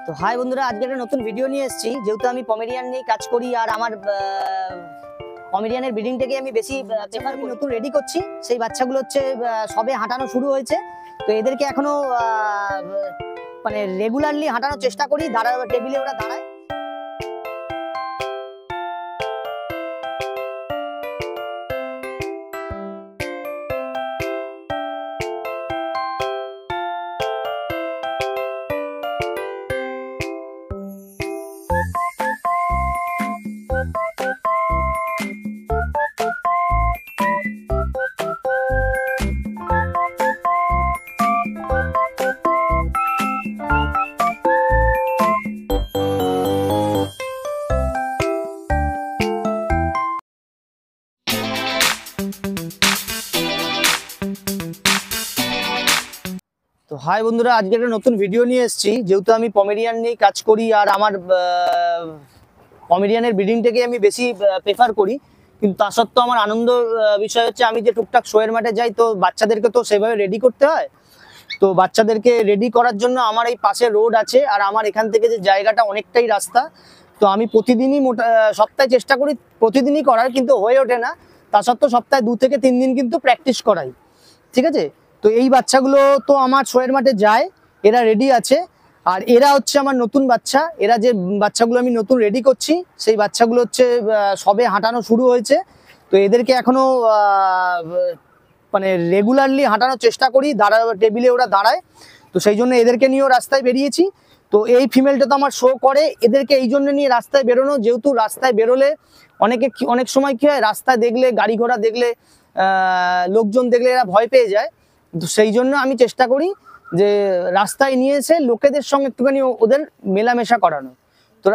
তো হাই বন্ধুরা, আজকে একটা নতুন ভিডিও নিয়ে এসেছি। যেহেতু আমি পমেরিয়ান নিয়ে কাজ করি আর আমার পমেরিয়ানের ব্রিডিংটাকে আমি বেশি প্রেফার করি, নতুন রেডি করছি। সেই বাচ্চাগুলো হচ্ছে সবে হাঁটানো শুরু হয়েছে। তো এদেরকে এখনো মানে রেগুলারলি হাঁটানোর চেষ্টা করি, টেবিলে ওরা দাঁড়ায়। তো হাই বন্ধুরা, আজকে একটা নতুন ভিডিও নিয়ে এসেছি। যেহেতু আমি পমেরিয়ান নিয়ে কাজ করি আর আমার পমেরিয়ানের ব্রিডিংটাকে আমি বেশি প্রেফার করি, কিন্তু তা সত্ত্বেও আমার আনন্দ বিষয় হচ্ছে আমি যে টুকটাক শোয়ের মাঠে যাই, তো বাচ্চাদেরকে তো সেভাবে রেডি করতে হয়। তো বাচ্চাদেরকে রেডি করার জন্য আমার এই পাশে রোড আছে, আর আমার এখান থেকে যে জায়গাটা অনেকটাই রাস্তা। তো আমি প্রতিদিনই সপ্তাহে চেষ্টা করি প্রতিদিনই করার, কিন্তু হয়ে ওঠে না। তা সত্ত্বেও সপ্তাহে 2 থেকে 3 দিন কিন্তু প্র্যাকটিস করাই, ঠিক আছে। তো এই বাচ্চাগুলো তো আমার শোয়ের মাঠে যায়, এরা রেডি আছে। আর এরা হচ্ছে আমার নতুন বাচ্চা। এরা যে বাচ্চাগুলো আমি নতুন রেডি করছি, সেই বাচ্চাগুলো হচ্ছে সবে হাঁটানো শুরু হয়েছে। তো এদেরকে এখনো মানে রেগুলারলি হাঁটানোর চেষ্টা করি, টেবিলে ওরা দাঁড়ায়। তো সেই জন্য এদেরকে নিয়েও রাস্তায় বেরিয়েছি। তো এই ফিমেলটা তো আমার শো করে, এদেরকে এই জন্য নিয়ে রাস্তায় বেরোনো, যেহেতু রাস্তায় বেরোলে অনেক সময় কি হয়, রাস্তায় দেখলে গাড়ি ঘোড়া দেখলে লোকজন দেখলে এরা ভয় পেয়ে যায়। তো সেই জন্য আমি চেষ্টা করি যে রাস্তায় নিয়ে এসে লোকেদের সঙ্গে একটুখানি ওদের মেলামেশা করানো। তো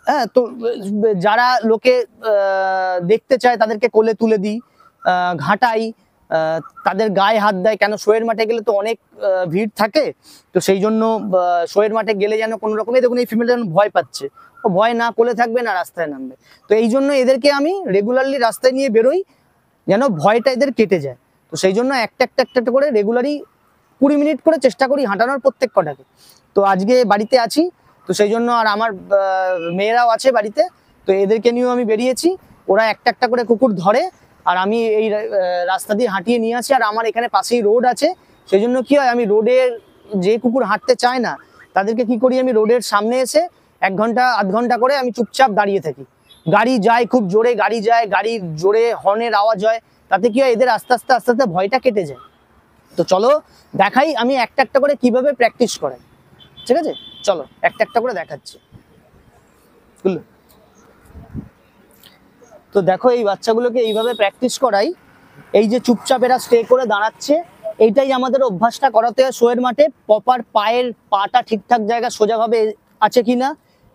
হ্যাঁ, তো যারা লোকে দেখতে চায় তাদেরকে কোলে তুলে দিই, ঘাঁটাই, তাদের গায়ে হাত দেয়। কেন, শোয়ের মাঠে গেলে তো অনেক ভিড় থাকে। তো সেই জন্য শোয়ের মাঠে গেলে যেন কোনো রকমে, দেখুন এই ফিমেলটা যেন ভয় পাচ্ছে, ও ভয় না কোলে থাকবে না রাস্তায় নামবে। তো এই জন্য এদেরকে আমি রেগুলারলি রাস্তায় নিয়ে বেরোই, যেন ভয়টা এদের কেটে যায়। তো সেই জন্য একটা করে রেগুলারই 20 মিনিট করে চেষ্টা করি হাঁটানোর প্রত্যেক কটাকে। তো আজকে বাড়িতে আছি, তো সেই জন্য, আর আমার মেয়েরাও আছে বাড়িতে। তো এদেরকে নিয়েও আমি বেরিয়েছি। ওরা একটা করে কুকুর ধরে, আর আমি এই রাস্তা দিয়ে হাঁটিয়ে নিয়ে আসি। আর আমার এখানে পাশেই রোড আছে, সেই জন্য কি হয়, আমি রোডের যে কুকুর হাঁটতে চায় না তাদেরকে কি করি, আমি রোডের সামনে এসে 1 ঘন্টা আধ ঘন্টা করে আমি চুপচাপ দাঁড়িয়ে থাকি। গাড়ি যায়, খুব জোরে গাড়ি যায়, গাড়ির জোরে হর্নের আওয়াজ হয়, তাতে কি হয়, এদের আস্তে আস্তে ভয়টা কেটে যায়। তো চলো দেখাই আমি একটা করে কিভাবে প্র্যাকটিস করাই, ঠিক আছে। চলো একটা করে দেখাচ্ছি। তো দেখো, এই বাচ্চাগুলোকে এইভাবে প্র্যাকটিস করাই। এই যে চুপচাপ এরা স্টে করে দাঁড়াচ্ছে, এইটাই আমাদের অভ্যাসটা করাতে হয় শোয়ের মাঠে। প্রপার পায়ের পাটা ঠিকঠাক জায়গা সোজাভাবে আছে কিনা,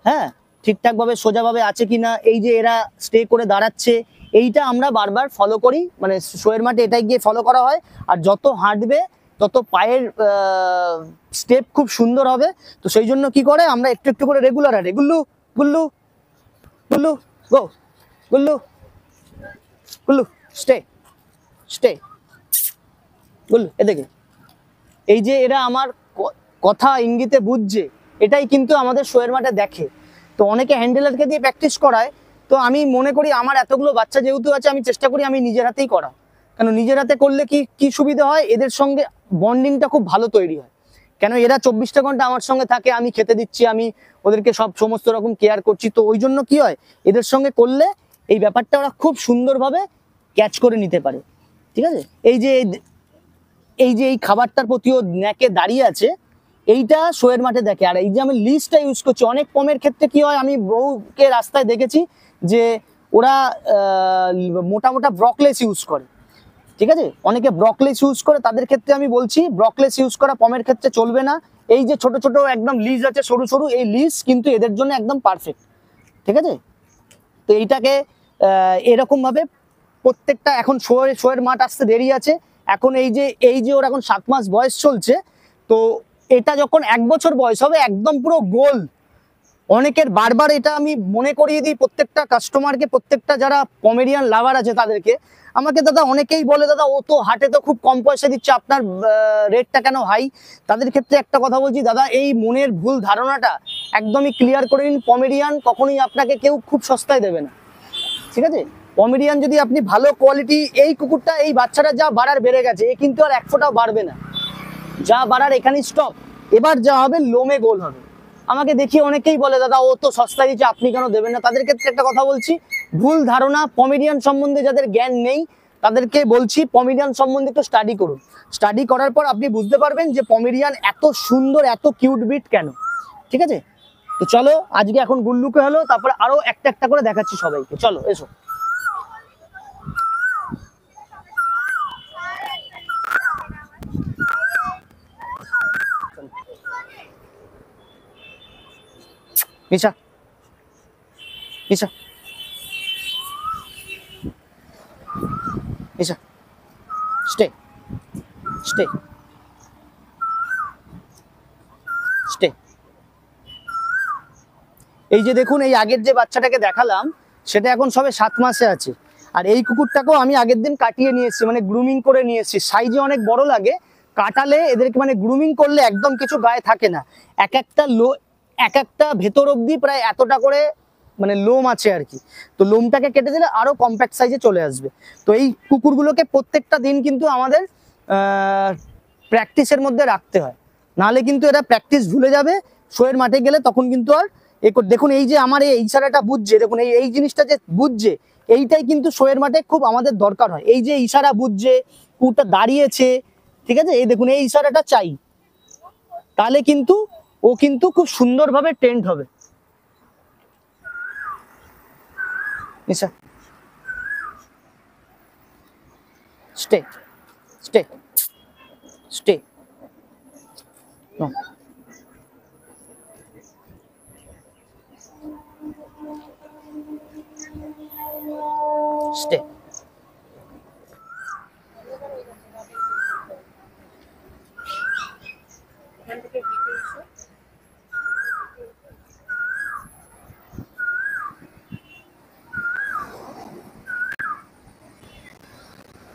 হ্যাঁ, ঠিকঠাকভাবে সোজাভাবে আছে কিনা, এই যে এরা স্টে করে দাঁড়াচ্ছে, এইটা আমরা বারবার ফলো করি। মানে শোয়ের মাঠে এটাই গিয়ে ফলো করা হয়। আর যত হাঁটবে তত পায়ের স্টেপ খুব সুন্দর হবে। তো সেই জন্য কি করে, আমরা একটু করে রেগুলার হাঁটে। গুল্লু গুল্লু গুল্লু গো, গুল্লু গুল্লু স্টে গুল্লু, এদিকে। এই যে এরা আমার কথা ইঙ্গিতে বুঝছে, এটাই কিন্তু আমাদের শোয়ের মাঠে দেখে। তো অনেকে হ্যান্ডেলারকে দিয়ে প্র্যাকটিস করায়। তো আমি মনে করি আমার এতগুলো বাচ্চা যেহেতু আছে, আমি চেষ্টা করি আমি নিজের হাতেই করা। কেন, নিজের হাতে করলে কি সুবিধা হয়, এদের সঙ্গে বন্ডিংটা খুব ভালো তৈরি হয়। কেন, এরা 24টা ঘন্টা আমার সঙ্গে থাকে, আমি খেতে দিচ্ছি, আমি ওদেরকে সমস্ত রকম কেয়ার করছি। তো ওই জন্য কি হয়, এদের সঙ্গে করলে এই ব্যাপারটা ওরা খুব সুন্দরভাবে ক্যাচ করে নিতে পারে, ঠিক আছে। এই যে এই খাবারটার প্রতিও ন্যাকে দাঁড়িয়ে আছে, এইটা শোয়ের মাঠে দেখে। আর এই যে আমি লিস্টটা ইউজ করছি, অনেক পমের ক্ষেত্রে কি হয়, আমি বহুকে রাস্তায় দেখেছি যে ওরা মোটা ব্রকলেস ইউজ করে, ঠিক আছে। অনেকে ব্রকলেস ইউজ করে, তাদের ক্ষেত্রে আমি বলছি ব্রকলেস ইউজ করা পমের ক্ষেত্রে চলবে না। এই যে ছোট একদম লিজ আছে, সরু এই লিজ কিন্তু এদের জন্য একদম পারফেক্ট, ঠিক আছে। তো এইটাকে এরকম ভাবে প্রত্যেকটা, এখন শোয়ের মাঠ আসতে দেরি আছে। এখন এই যে ওর এখন 7 মাস বয়স চলছে। তো এটা যখন 1 বছর বয়স হবে, একদম পুরো গোল অনেকের বারবার এটা আমি মনে করিয়ে দিই প্রত্যেকটা কাস্টমারকে, প্রত্যেকটা যারা পমেরিয়ান লাভার আছে তাদেরকে, আমাকে দাদা অনেকেই বলে দাদা ও তো হাটে তো খুব কম পয়সা দিচ্ছে, আপনার রেটটা কেন হাই? তাদের ক্ষেত্রে একটা কথা বলছি দাদা, এই মনের ভুল ধারণাটা একদমই ক্লিয়ার করে নিন। পমেরিয়ান কখনোই আপনাকে কেউ খুব সস্তায় দেবে না, ঠিক আছে? পমেরিয়ান যদি আপনি ভালো কোয়ালিটি, এই কুকুরটা এই বাচ্চাটা যা বাড়ার বেড়ে গেছে, এ কিন্তু আর এক ফোঁটাও বাড়বে না, যা বাড়ার এখানেই স্টপ। এবার যা হবে লোমে গোল হবে। আমাকে দেখি অনেকেই বলে দাদা ও তো সস্তায় দিচ্ছে, আপনি কেন দেবেন না? তাদের ক্ষেত্রে একটা কথা বলছি, ভুল ধারণা। পমেরিয়ান সম্বন্ধে যাদের জ্ঞান নেই তাদেরকে বলছি পমেরিয়ান সম্বন্ধে একটু স্টাডি করুন। স্টাডি করার পর আপনি বুঝতে পারবেন যে পমেরিয়ান এত সুন্দর, এত কিউট ব্রিড কেন, ঠিক আছে? তো চলো, আজকে এখন গুল্লুকে হলো, তারপরে আরো একটা একটা করে দেখাচ্ছি সবাইকে। চলো এসো। নিশা, নিশা, নিশা, স্টে, স্টে, স্টে। এই যে দেখুন, এই আগের যে বাচ্চাটাকে দেখালাম সেটা এখন সবে 7 মাসে আছে। আর এই কুকুরটাকেও আমি আগের দিন কাটিয়ে নিয়ে এসেছি, মানে গ্রুমিং করে নিয়ে এসেছি। সাইজে অনেক বড় লাগে, কাটালে এদেরকে মানে গ্রুমিং করলে একদম কিছু গায়ে থাকে না। এক একটা ভেতর অবধি প্রায় এতটা করে মানে লোম আছে আর কি। তো লোমটাকে কেটে দিলে আরো কম্প্যাক্ট সাইজে চলে আসবে। তো এই কুকুরগুলোকে প্রত্যেকটা দিন কিন্তু আমাদের প্র্যাকটিসের মধ্যে রাখতে হয়, নাহলে কিন্তু এরা প্র্যাকটিস ভুলে যাবে। শোয়ের মাঠে গেলে তখন কিন্তু আর দেখুন, এই যে আমার এই ইশারাটা বুঝছে, দেখুন এই জিনিসটা যে বুঝছে, এইটাই কিন্তু শোয়ের মাঠে খুব আমাদের দরকার হয়। এই যে ইশারা বুঝছে, কুকুরটা দাঁড়িয়েছে, ঠিক আছে, এই দেখুন এই ইশারাটা চাই, তাহলে কিন্তু ও কিন্তু খুব সুন্দরভাবে ট্রেন্ড হবে। Nisha, stay, stay, stay, no, stay.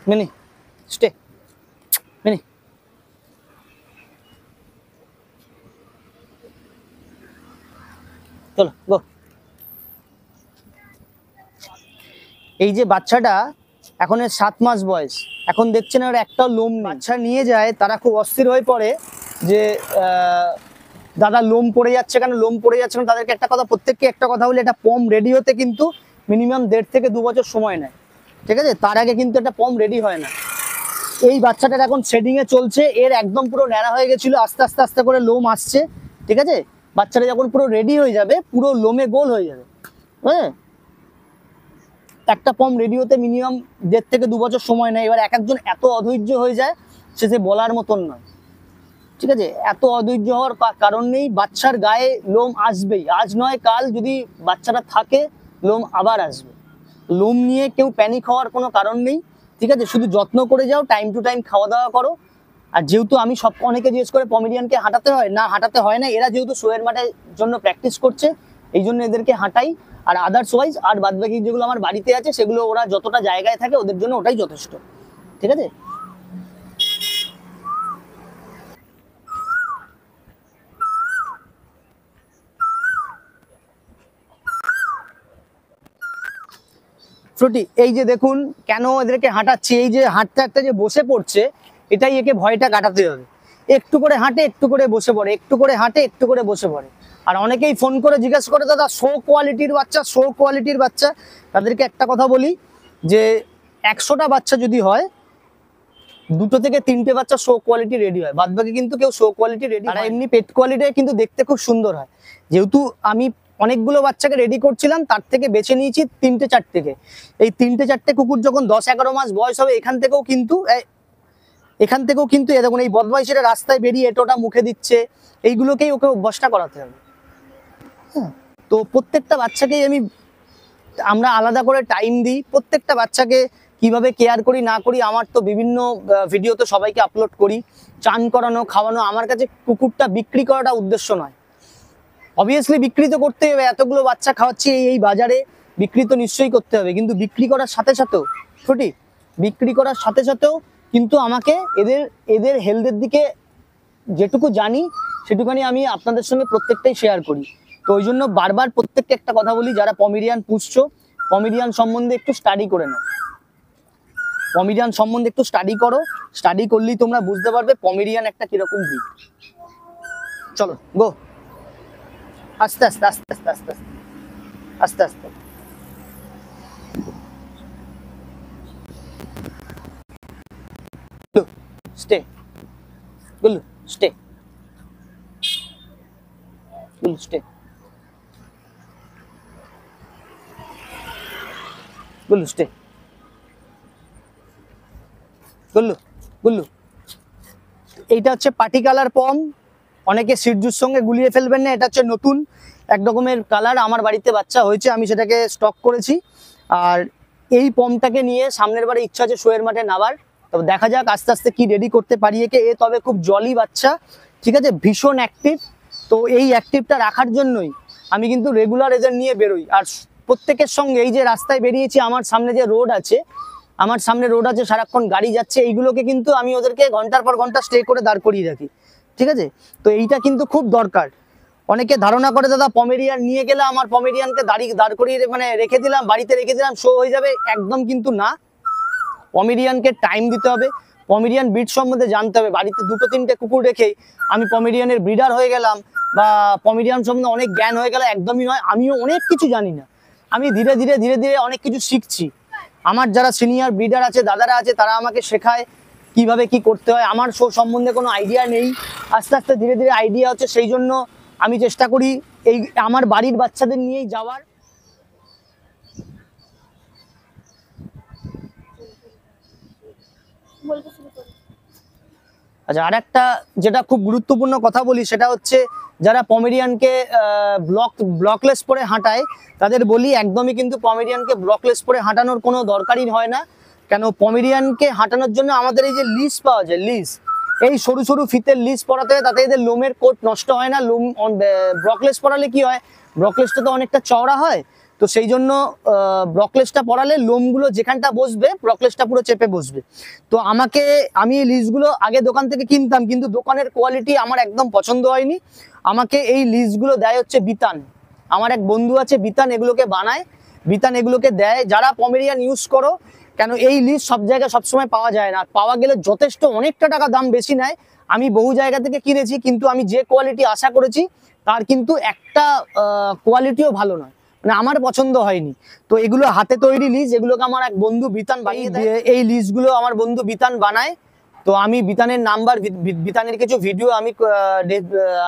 Mini, stay, Mini. চলো গো। এই যে বাচ্চাটা, এখন এর 7 মাস বয়স, এখন দেখছেন আর একটাও লোম নেই। বাচ্চা নিয়ে যায় তারা খুব অস্থির হয়ে পড়ে যে দাদা লোম পড়ে যাচ্ছে কেন, লোম পড়ে যাচ্ছে কেন। তাদেরকে একটা কথা, প্রত্যেককে একটা কথা বলি, এটা পম রেডি হতে কিন্তু মিনিমাম 1.5 থেকে 2 বছর সময় নেয়, ঠিক আছে? তার আগে কিন্তু একটা পম রেডি হয় না। এই বাচ্চাটার এখন শেডিং এ চলছে, এর একদম পুরো ন্যাড়া হয়ে গেছিল, আস্তে আস্তে আস্তে করে লোম আসছে, ঠিক আছে? বাচ্চাটা যখন পুরো রেডি হয়ে যাবে, পুরো লোমে গোল হয়ে যাবে, হ্যাঁ। একটা পম রেডি হতে মিনিমাম 1.5 থেকে 2 বছর সময় নেয়। এবার এক একজন এত অধৈর্য হয়ে যায়, সে বলার মতন নয়, ঠিক আছে? এত অধৈর্য হওয়ার কারণ নেই। বাচ্চার গায়ে লোম আসবেই, আজ নয় কাল, যদি বাচ্চাটা থাকে লোম আবার আসবে। লোম নিয়ে কেউ প্যানিক হওয়ার কোনো কারণ নেই, ঠিক আছে? শুধু যত্ন করে যাও, টাইম টু টাইম খাওয়া দাওয়া করো। আর যেহেতু আমি অনেকে জিজ্ঞেস করে পমেরিয়ানকে হাঁটাতে হয় না, হাঁটাতে হয় না। এরা যেহেতু শোয়ের মাঠের জন্য প্র্যাকটিস করছে, এই জন্য এদেরকে হাঁটাই। আর আদার্স ওয়াইজ আর বাদবাকি যেগুলো আমার বাড়িতে আছে, সেগুলো ওরা যতটা জায়গায় থাকে ওদের জন্য ওটাই যথেষ্ট, ঠিক আছে? ফ্রুটি, এই যে দেখুন কেন এদেরকে হাঁটাচ্ছি, এই যে হাঁটতে হাঁটতে যে বসে পড়ছে, এটাই একে ভয়টা কাটাতে হবে। একটু করে হাঁটে, একটু করে বসে পড়ে, একটু করে হাঁটে, একটু করে বসে পড়ে। আর অনেকেই ফোন করে জিজ্ঞাসা করে দাদা শো কোয়ালিটির বাচ্চা, শো কোয়ালিটির বাচ্চা। তাদেরকে একটা কথা বলি যে 100টা বাচ্চা যদি হয়, 2 থেকে 3টে বাচ্চা শো কোয়ালিটি রেডি হয়, বাদবাকি কিন্তু কেউ শো কোয়ালিটি রেডি হয় না। এমনি পেট কোয়ালিটি কিন্তু দেখতে খুব সুন্দর হয়। যেহেতু আমি অনেকগুলো বাচ্চাকে রেডি করছিলাম, তার থেকে বেছে নিয়েছি 3টে 4টেকে। এই 3টে 4টে কুকুর যখন 10-11 মাস বয়স হবে, এখান থেকেও কিন্তু দেখুন এই বদমাইশেরা রাস্তায় বেরিয়ে এটোটা মুখে দিচ্ছে, এইগুলোকেই ওকে অভ্যাসটা করাতে হবে। হ্যাঁ, তো প্রত্যেকটা বাচ্চাকেই আমরা আলাদা করে টাইম দিই। প্রত্যেকটা বাচ্চাকে কিভাবে কেয়ার করি না করি, আমার তো বিভিন্ন ভিডিও তো সবাইকে আপলোড করি। চান করানো, খাওয়ানো, আমার কাছে কুকুরটা বিক্রি করাটা উদ্দেশ্য নয়, অবভিয়াসলি বিক্রি তো করতে হবে, এতগুলো বাচ্চা খাওয়াচ্ছি এই বাজারে, বিক্রি তো নিশ্চয়ই করতে হবে, কিন্তু বিক্রি করার সাথে সাথেও সঠিক, বিক্রি করার সাথে সাথেও কিন্তু আমাকে এদের এদের হেলথের দিকে যেটুকু জানি সেটুকুনি আমি আপনাদের সঙ্গে প্রত্যেকটাই শেয়ার করি। তো ওই জন্য বারবার প্রত্যেকটা একটা কথা বলি, যারা পমেরিয়ান পুষছো পমেরিয়ান সম্বন্ধে একটু স্টাডি করে নাও, পমেরিয়ান সম্বন্ধে একটু স্টাডি করো, স্টাডি করলেই তোমরা বুঝতে পারবে পমেরিয়ান একটা কিরকম ব্রিড। চলো গো, আস্তে আস্তে আস্তে আস্তে আস্তে আস্তে আস্তে আস্তে stay Gullu stay, Gullu stay, Gullu stay, Gullu Gullu. এইটা হচ্ছে পার্টি কালার পম, অনেকে সিরজুর সঙ্গে গুলিয়ে ফেলবেন না, এটা হচ্ছে নতুন এক রকমের কালার, আমার বাড়িতে বাচ্চা হয়েছে, আমি সেটাকে স্টক করেছি। আর এই পমটাকে নিয়ে সামনের বারে ইচ্ছা আছে শোয়ের মাঠে নাবার, তবে দেখা যাক আস্তে আস্তে কি রেডি করতে পারি একে। এ তবে খুব জলি বাচ্চা, ঠিক আছে, ভীষণ অ্যাক্টিভ। তো এই অ্যাক্টিভটা রাখার জন্যই আমি কিন্তু রেগুলার এদের নিয়ে বেরোই। আর প্রত্যেকের সঙ্গে এই যে রাস্তায় বেরিয়েছি, আমার সামনে যে রোড আছে, আমার সামনে রোড আছে, সারাক্ষণ গাড়ি যাচ্ছে, এইগুলোকে কিন্তু আমি ওদেরকে ঘন্টার পর ঘন্টা স্টে করে দাঁড় করিয়ে রাখি, ঠিক আছে। তো এইটা কিন্তু খুব দরকার। অনেকে ধারণা করে দাদা পমেরিয়ান নিয়ে গেলে আমার পমেরিয়ানকে দাঁড় করিয়ে মানে রেখে দিলাম, বাড়িতে রেখে দিলাম, শো হয়ে যাবে, একদম কিন্তু না। পমেরিয়ানকে টাইম দিতে হবে, পমেরিয়ান ব্রিড সম্বন্ধে জানতে হবে। বাড়িতে দুটো তিনটে কুকুর রেখেই আমি পমেরিয়ানের ব্রিডার হয়ে গেলাম বা পমেরিয়ান সম্বন্ধে অনেক জ্ঞান হয়ে গেল, একদমই নয়। আমিও অনেক কিছু জানি না, আমি ধীরে ধীরে ধীরে ধীরে অনেক কিছু শিখছি। আমার যারা সিনিয়র ব্রিডার আছে, দাদারা আছে, তারা আমাকে শেখায় কিভাবে কি করতে হয়। আমার শো সম্বন্ধে কোনো আইডিয়া নেই, আস্তে আস্তে ধীরে ধীরে আইডিয়া হচ্ছে, সেই জন্য আমি চেষ্টা করি এই আমার বাড়ির বাচ্চাদের নিয়েই যাওয়ার। আচ্ছা, আর একটা যেটা খুব গুরুত্বপূর্ণ কথা বলি, সেটা হচ্ছে যারা পমেরিয়ানকে ব্লকলেস পরে হাঁটায়, তাদের বলি একদমই কিন্তু পমেরিয়ানকে ব্লকলেস পরে হাঁটানোর কোনো দরকারই হয় না। কেন, পমেরিয়ানকে হাঁটানোর জন্য আমাদের এই যে লিস পাওয়া যায়, লিস, এই সরু সরু ফিতের লিস পরাতে হয়, তাতে এদের লোমের কোট নষ্ট হয় না। লোম ব্লকলেস পরালে কি হয়, ব্লকলেসটা তো অনেকটা চওড়া হয়, তো সেই জন্য ব্লকলেসটা পরালে লোমগুলো যেখানটা বসবে ব্লকলেসটা পুরো চেপে বসবে। তো আমি এই লিসগুলো আগে দোকান থেকে কিনতাম, কিন্তু দোকানের কোয়ালিটি আমার একদম পছন্দ হয়নি। আমাকে এই লিসগুলো দেয় হচ্ছে বিতান, আমার এক বন্ধু আছে বিতান এগুলোকে বানায়, বিতান এগুলোকে দেয়। যারা পমেরিয়ান ইউজ করো, কেন এই লিস সব জায়গায় সবসময় পাওয়া যায় না, পাওয়া গেলে যথেষ্ট অনেকটা টাকা দাম বেশি নেয়। আমি বহু জায়গা থেকে কিনেছি, কিন্তু আমি যে কোয়ালিটি আশা করেছি তার কিন্তু একটা কোয়ালিটিও ভালো নয়, মানে আমার পছন্দ হয়নি। তো এগুলো হাতে তৈরি লিজ, এগুলোকে আমার এক বন্ধু বিতান বানিয়ে দেয়। এই লিজগুলো আমার বন্ধু বিতান বানায়। তো আমি বিতানের নাম্বার, বিতানের কিছু ভিডিও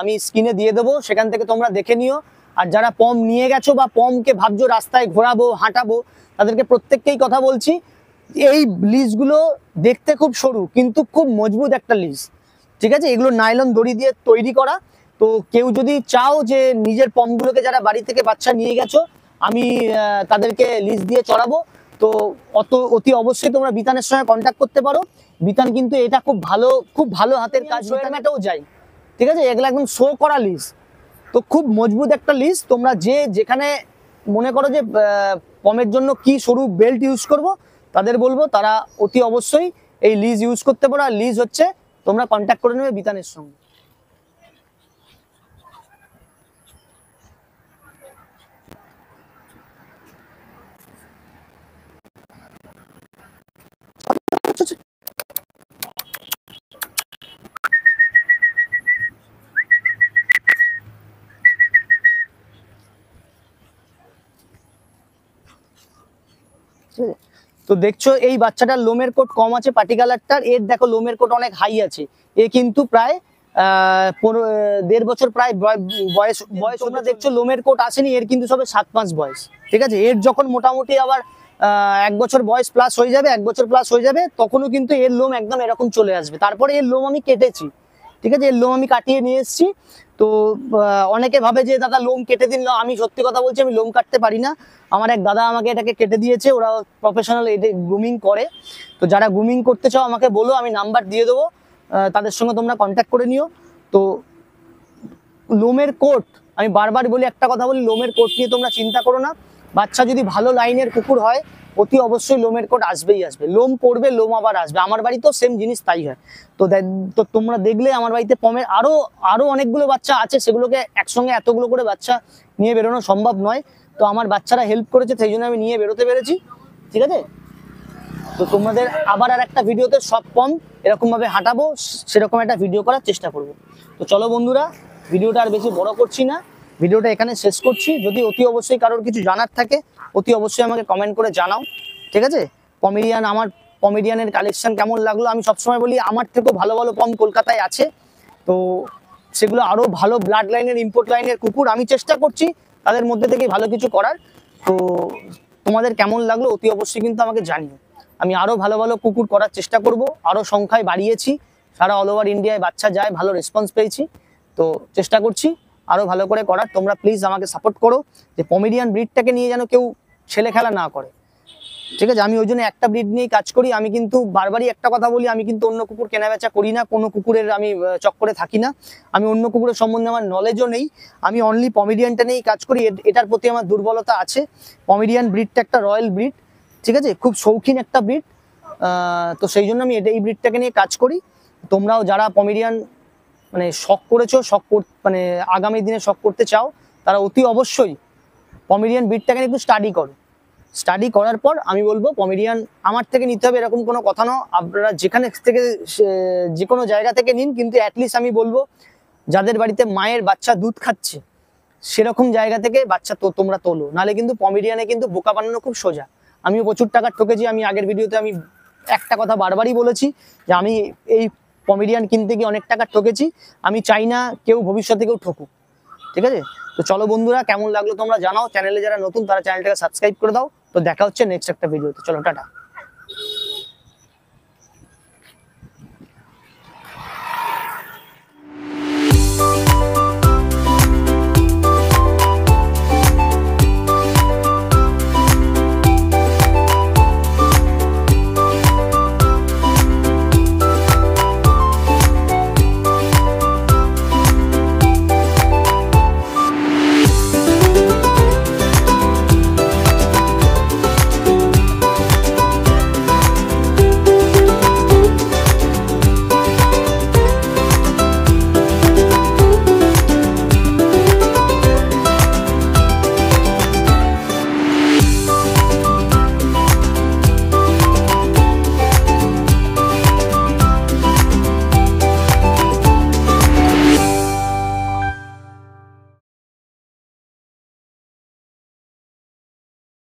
আমি স্ক্রিনে দিয়ে দেবো, সেখান থেকে তোমরা দেখে নিও। আর যারা পম নিয়ে গেছো বা পমকে ভাবছো রাস্তায় ঘোরাবো হাঁটাবো, তাদেরকে প্রত্যেককেই কথা বলছি, এই লিজগুলো দেখতে খুব সরু কিন্তু খুব মজবুত একটা লিজ, ঠিক আছে। এগুলো নাইলন দড়ি দিয়ে তৈরি করা। তো কেউ যদি চাও যে নিজের পমগুলোকে, যারা বাড়ি থেকে বাচ্চা নিয়ে গেছো, আমি তাদেরকে লিজ দিয়ে চড়াবো, তো অতি অবশ্যই তোমরা বিতানের সঙ্গে কন্ট্যাক্ট করতে পারো। বিতান কিন্তু এটা খুব ভালো হাতের কাজ, বিতানেও যাই, ঠিক আছে। এগুলো একদম শো করা লিজ, তো খুব মজবুত একটা লিজ। তোমরা যেখানে মনে করো যে পমের জন্য কি সরু বেল্ট ইউজ করব, তাদের বলবো তারা অতি অবশ্যই এই লিজ ইউজ করতে পারো। আর লিজ হচ্ছে তোমরা কন্ট্যাক্ট করে নেবে বিতানের সঙ্গে। তো দেখছো এই বাচ্চাটার লোমের কোট কম আছে, পার্টি কালারটার, এর দেখো লোমের কোট অনেক হাই আছে। এ কিন্তু প্রায় 1.5 বছর প্রায় বয়স। তোমরা দেখছো লোমের কোট আসেনি, এর কিন্তু সবে 7 মাস বয়স, ঠিক আছে। এর যখন মোটামুটি আবার 1 বছর বয়স প্লাস হয়ে যাবে, 1 বছর প্লাস হয়ে যাবে, তখনও কিন্তু এর লোম একদম এরকম চলে আসবে। তারপরে এর লোম আমি কেটেছি, ঠিক আছে, এর লোম আমি কাটিয়ে নিয়ে এসেছি। তো অনেকে ভাবে যে দাদা লোম কেটে দিন, আমি সত্যি কথা বলছি, আমি লোম কাটতে পারি না। আমার এক দাদা আমাকে এটাকে কেটে দিয়েছে, ওরা প্রফেশনাল গ্রুমিং করে। তো যারা গ্রুমিং করতে চাও আমাকে বলো, আমি নাম্বার দিয়ে দেবো, তাদের সঙ্গে তোমরা কন্ট্যাক্ট করে নিও। তো লোমের কোট আমি বারবার বলি, একটা কথা বলি, লোমের কোট নিয়ে তোমরা চিন্তা করো না। বাচ্চা যদি ভালো লাইনের কুকুর হয় অতি অবশ্যই লোমের কোট আসবেই আসবে, লোম পড়বে, লোম আবার আসবে। আমার বাড়িতেও সেম জিনিস তাই হয়। তো তোমরা দেখলে আমার বাড়িতে পমের আরো অনেকগুলো বাচ্চা আছে, সেগুলোকে একসঙ্গে এতগুলো করে বাচ্চা নিয়ে বেরোনো সম্ভব নয়। তো আমার বাচ্চারা হেল্প করেছে, সেই জন্য আমি নিয়ে বেরোতে পেরেছি। ঠিক আছে, তো তোমাদের আবার আর একটা ভিডিওতে সব পম এরকম ভাবে হাঁটাবো, সেরকম একটা ভিডিও করার চেষ্টা করব। তো চলো বন্ধুরা, ভিডিওটা আর বেশি বড় করছি না, ভিডিওটা এখানে শেষ করছি। যদি অতি অবশ্যই কারোর কিছু জানার থাকে অতি অবশ্যই আমাকে কমেন্ট করে জানাও। ঠিক আছে, আমার পমেরিয়ানের কালেকশন কেমন লাগলো। আমি সবসময় বলি আমার থেকেও ভালো ভালো পম কলকাতায় আছে, তো সেগুলো আরো ভালো ব্লাড লাইনের, ইম্পোর্ট লাইনের কুকুর আমি চেষ্টা করছি তাদের মধ্যে থেকে ভালো কিছু করার। তো তোমাদের কেমন লাগলো অতি অবশ্যই কিন্তু আমাকে জানিও। আমি আরো ভালো ভালো কুকুর করার চেষ্টা করব, আরো সংখ্যায় বাড়িয়েছি, সারা অল ওভার ইন্ডিয়ায় বাচ্চা যায়, ভালো রেসপন্স পেয়েছি। তো চেষ্টা করছি আরো ভালো করে করার। তোমরা প্লিজ আমাকে সাপোর্ট করো, যে পমেরিয়ান ব্রিডটাকে নিয়ে যেন কেউ ছেলে খেলা না করে। ঠিক আছে, আমি ওই জন্য একটা ব্রিড নিয়েই কাজ করি। আমি কিন্তু বারবারই একটা কথা বলি, আমি কিন্তু অন্য কুকুর কেনা বেচা করি না, কোনো কুকুরের আমি চক্করে থাকি না। আমি অন্য কুকুরের সম্বন্ধে আমার নলেজও নেই, আমি অনলি পমেরিয়ানটা নিয়েই কাজ করি। এটার প্রতি আমার দুর্বলতা আছে। পমেরিয়ান ব্রিডটা একটা রয়্যাল ব্রিড, ঠিক আছে, খুব শৌখিন একটা ব্রিড। তো সেই জন্য আমি এই ব্রিডটাকে নিয়ে কাজ করি। তোমরাও যারা পমেরিয়ান মানে শখ করেছো, মানে আগামী দিনে শখ করতে চাও, তারা অতি অবশ্যই পমেরিয়ান ব্রিডটাকে নিয়ে একটু স্টাডি করো। স্টাডি করার পর আমি বলবো পমেরিয়ান আমার থেকে নিতে হবে এরকম কোনো কথা না। আপনারা যেখানে থেকে যে কোনো জায়গা থেকে নিন, কিন্তু অ্যাটলিস্ট আমি বলবো যাদের বাড়িতে মায়ের বাচ্চা দুধ খাচ্ছে সেরকম জায়গা থেকে বাচ্চা তোমরা তোলো, নাহলে কিন্তু পমেরিয়ানে কিন্তু বোকা বানানো খুব সোজা। আমিও প্রচুর টাকা ঠকেছি। আমি আগের ভিডিওতে আমি একটা কথা বারবারই বলেছি যে আমি এই পমেরিয়ান কিনতে গিয়ে অনেক টাকা ঠকেছি। আমি চাই না কেউ ভবিষ্যতে কেউ ঠকুক। ঠিক আছে, তো চলো বন্ধুরা, কেমন লাগলো তোমরা জানাও। চ্যানেলে যারা নতুন তারা চ্যানেলটাকে সাবস্ক্রাইব করে দাও। তো দেখা হচ্ছে নেক্সট একটা ভিডিওতে। চলো টাটা।